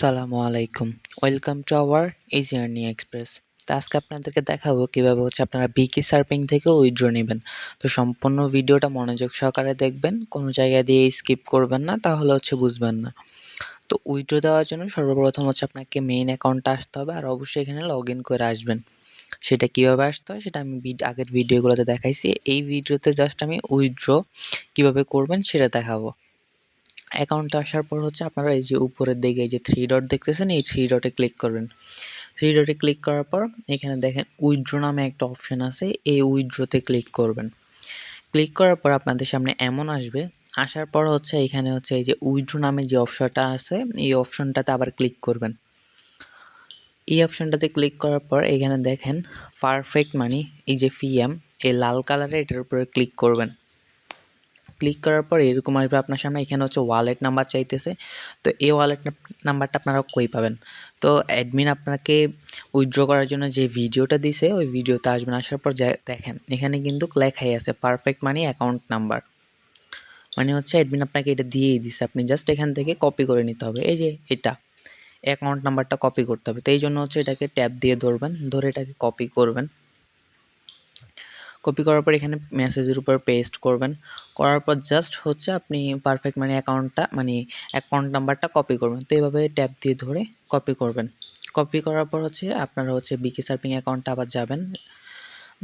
আসসালামু আলাইকুম। Welcome to our easy earning express. তো আজকে আপনাদেরকে দেখাবো কীভাবে আপনারা বিকি সার্ফিং থেকে উইথড্র নেবেন। তো সম্পূর্ণ ভিডিওটা মনোযোগ সহকারে দেখবেন, কোনো জায়গা দিয়ে স্কিপ করবেন না, তাহলে বুঝবেন না। তো উইথড্র দেওয়ার জন্য সর্বপ্রথম আপনাকে মেইন অ্যাকাউন্টটা আসতে হবে, আর অবশ্যই এখানে লগ ইন করে আসবেন। সেটা কীভাবে আসতে হয় সেটা আমি আগের ভিডিওগুলোতে দেখাইছি। এই ভিডিওতে জাস্ট আমি উইথড্র কীভাবে করবেন সেটা দেখাবো। অ্যাকাউন্টে আসার পর আপনারা এই যে উপরের দিকে এই যে 3 ডট দেখতেছেন, এই 3 ডটে ক্লিক করবেন। 3 ডটে ক্লিক করার পর এখানে দেখেন উইথড্র নামে একটা অপশান আছে, এই উইথড্রতে ক্লিক করবেন। ক্লিক করার পর আপনাদের সামনে এমন আসবে, আসার পর এখানে এই যে উইথড্র নামে যে অপশনটা আছে এই অপশনটাতে আবার ক্লিক করবেন। এই অপশনটাতে ক্লিক করার পর এখানে দেখেন পারফেক্ট মানি, এই যে পিএম, এই লাল কালারে এটার উপরে ক্লিক করবেন। ক্লিক করার পর এরকম আসবে আপনার সামনে। এখানে ওয়ালেট নাম্বার চাইতেছে। তো এই ওয়ালেট নাম্বারটা আপনারা কই পাবেন? তো অ্যাডমিন আপনাকে উইথড্র করার জন্য যে ভিডিওটা দিছে ওই ভিডিওতে আসবেন। আসার পর দেখেন এখানে কিন্তু লেখাই আছে পারফেক্ট মানি অ্যাকাউন্ট নাম্বার। মানে অ্যাডমিন আপনাকে এটা দিয়েই দিছে, আপনি জাস্ট এখান থেকে কপি করে নিতে হবে। এই যে এটা অ্যাকাউন্ট নাম্বারটা কপি করতে হবে। তো এই জন্য এটাকে ট্যাব দিয়ে ধরবেন, ধরে এটাকে কপি করবেন। কপি করার পর এখানে মেসেজের উপর পেস্ট করবেন। করার পর জাস্ট আপনি পারফেক্ট মানি অ্যাকাউন্টটা মানে অ্যাকাউন্ট নাম্বারটা কপি করবেন। তো এইভাবে ট্যাব দিয়ে ধরে কপি করবেন। কপি করার পর আপনারা বিকি সার্ফিং অ্যাকাউন্টটা আবার যাবেন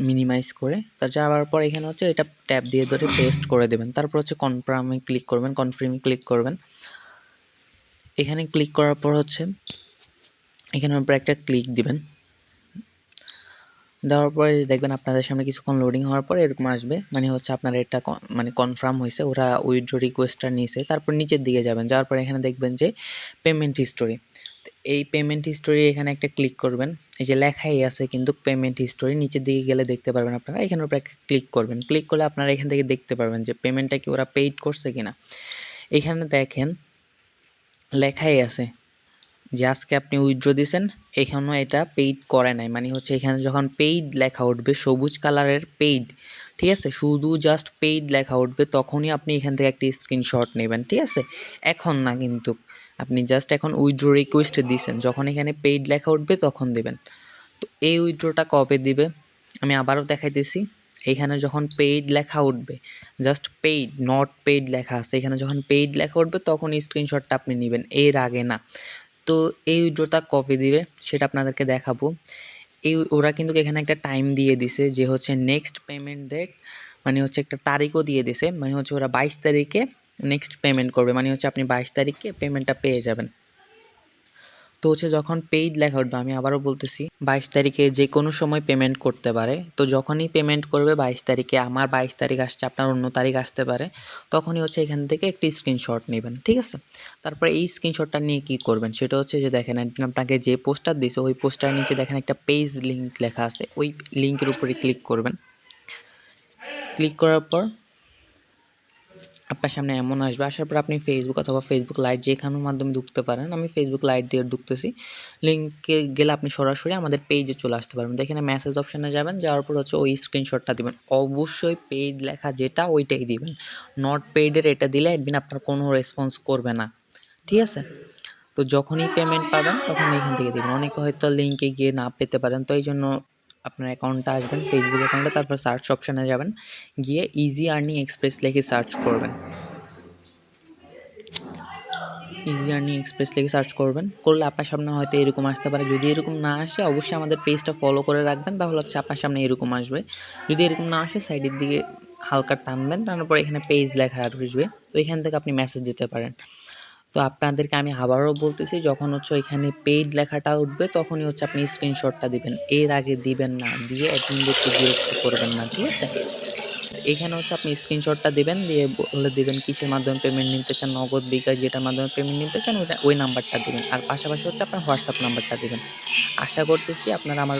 মিনিমাইজ করে। তা যাওয়ার পর এখানে এটা ট্যাব দিয়ে ধরে পেস্ট করে দেবেন। তারপর কনফার্মে ক্লিক করবেন, কনফার্মে ক্লিক করবেন। এখানে ক্লিক করার পর এখানের উপর একটা ক্লিক দিবেন। দেওয়ার পরে দেখবেন আপনাদের সামনে কিছুক্ষণ লোডিং হওয়ার পরে এরকম আসবে, মানে আপনার এটা মানে কনফার্ম হয়েছে, ওরা উইথড্র রিকোয়েস্টটা নিয়েছে। তারপর নিচের দিকে যাবেন, যাওয়ার পরে এখানে দেখবেন যে পেমেন্ট হিস্টোরি। এই পেমেন্ট হিস্টোরি এখানে একটা ক্লিক করবেন। এই যে লেখাই আছে কিন্তু পেমেন্ট হিস্টোরি, নিচের দিকে গেলে দেখতে পারবেন আপনারা। এখানের উপরে একটা ক্লিক করবেন। ক্লিক করলে আপনারা এখান থেকে দেখতে পারবেন যে পেমেন্টটা কি ওরা পেইড করছে কিনা। এখানে দেখেন লেখাই আছে যে আজকে আপনি উইথড্র দিয়েছেন, এখানেও এটা পেইড করে নাই। মানে এখানে যখন পেইড লেখা উঠবে সবুজ কালারের পেইড, ঠিক আছে, শুধু জাস্ট পেইড লেখা উঠবে তখনই আপনি এখান থেকে একটি স্ক্রিনশট নেবেন, ঠিক আছে, এখন না কিন্তু। আপনি জাস্ট এখন উইথড্র রিকোয়েস্ট দিয়েছেন, যখন এখানে পেইড লেখা উঠবে তখন দিবেন। তো এই উইথড্রটা কবে দিবে আমি আবারও দেখাইতেছি। এইখানে যখন পেইড লেখা উঠবে, জাস্ট পেইড নট পেইড লেখা আছে, এখানে যখন পেইড লেখা উঠবে তখন স্ক্রিনশটটা আপনি নেবেন, এর আগে না। তো এই উইথড্রটা কবে দিবে সেটা আপনাদেরকে দেখাবো। ওরা কিন্তু এখানে একটা টাইম দিয়ে দিছে যে নেক্সট পেমেন্ট ডেট, মানে একটা তারিখও দিয়ে দিছে। মানে ওরা 22 তারিখে নেক্সট পেমেন্ট করবে, মানে আপনি 22 তারিখে পেমেন্টটা পেয়ে যাবেন। তো যখন পেইড লেখা উঠবে, আমি আবারও বলতেছি 22 তারিখে যে কোনো সময় পেমেন্ট করতে পারে। তো যখনই পেমেন্ট করবে 22 তারিখে, আমার 22 তারিখ আসছে, আপনার অন্য তারিখ আসতে পারে, তখনই এখান থেকে একটি স্ক্রিনশট নেবেন, ঠিক আছে। তারপরে এই স্ক্রিনশটটা নিয়ে কী করবেন সেটা যে দেখেন আপনাকে যে পোস্টার দিয়েছে ওই পোস্টার নিচে দেখেন একটা পেজ লিঙ্ক লেখা আছে, ওই লিঙ্কের উপরে ক্লিক করবেন। ক্লিক করার পর আপনার সামনে এমন আসবে। আসার পর আপনি ফেসবুক অথবা ফেসবুক লাইট যেখানোর মাধ্যমে ঢুকতে পারেন। আমি ফেসবুক লাইট দিয়ে ঢুকতেছি। লিঙ্কে গেলে আপনি সরাসরি আমাদের পেজে চলে আসতে পারবেন। তো এখানে মেসেজ অপশানে যাবেন, যাওয়ার পর ওই স্ক্রিনশটটা দিবেন। অবশ্যই পেইড লেখা যেটা ওইটাই দিবেন। নট পেইডের এটা দিলে অ্যাডমিন আপনার কোনো রেসপন্স করবে না, ঠিক আছে। তো যখনই পেমেন্ট পাবেন তখন এখান থেকে দিবেন। অনেকে হয়তো লিঙ্কে গিয়ে না পেতে পারেন, তো এই জন্য আপনার অ্যাকাউন্টটা আসবেন, ফেসবুক অ্যাকাউন্টে, তারপর সার্চ অপশানে যাবেন, গিয়ে ইজি আর্নিং এক্সপ্রেস লিখে সার্চ করবেন। ইজি আর্নিং এক্সপ্রেস লিখে সার্চ করবেন, করলে আপনার সামনে হয়তো এরকম আসতে পারে। যদি এরকম না আসে অবশ্যই আমাদের পেজটা ফলো করে রাখবেন, তাহলে আপনার সামনে এরকম আসবে। যদি এরকম না আসে সাইডের দিকে হালকা টানবেন, টানার পরে এখানে পেজ লেখা আসবে, তো এখান থেকে আপনি মেসেজ দিতে পারেন। তো আপনাদেরকে আমি আবারও বলতেছি, যখন এখানে পেইড লেখাটা উঠবে তখনই আপনি স্ক্রিনশটটা দিবেন, এর আগে দিবেন না। দিয়ে অ্যাডমিনদেরকে বিরক্ত করবেন না, ঠিক আছে। এখানে আপনি স্ক্রিনশটটা দিবেন, দিয়ে বলে দিবেন কিসের মাধ্যমে পেমেন্ট নিতে চান, নগদ, বিকাশ, যেটার মাধ্যমে পেমেন্ট নিতে চান ওই নাম্বারটা দিবেন। আর পাশাপাশি আপনার হোয়াটসঅ্যাপ নাম্বারটা দিবেন। আশা করতেছি আপনারা আমার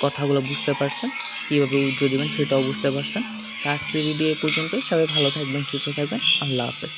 কথাগুলো বুঝতে পারছেন, কীভাবে উইথড্র দিবেন সেটাও বুঝতে পারছেন। তো আজকের ভিডিও এই পর্যন্তই। সবাই ভালো থাকবেন, সুস্থ থাকবেন। আল্লাহ হাফেজ।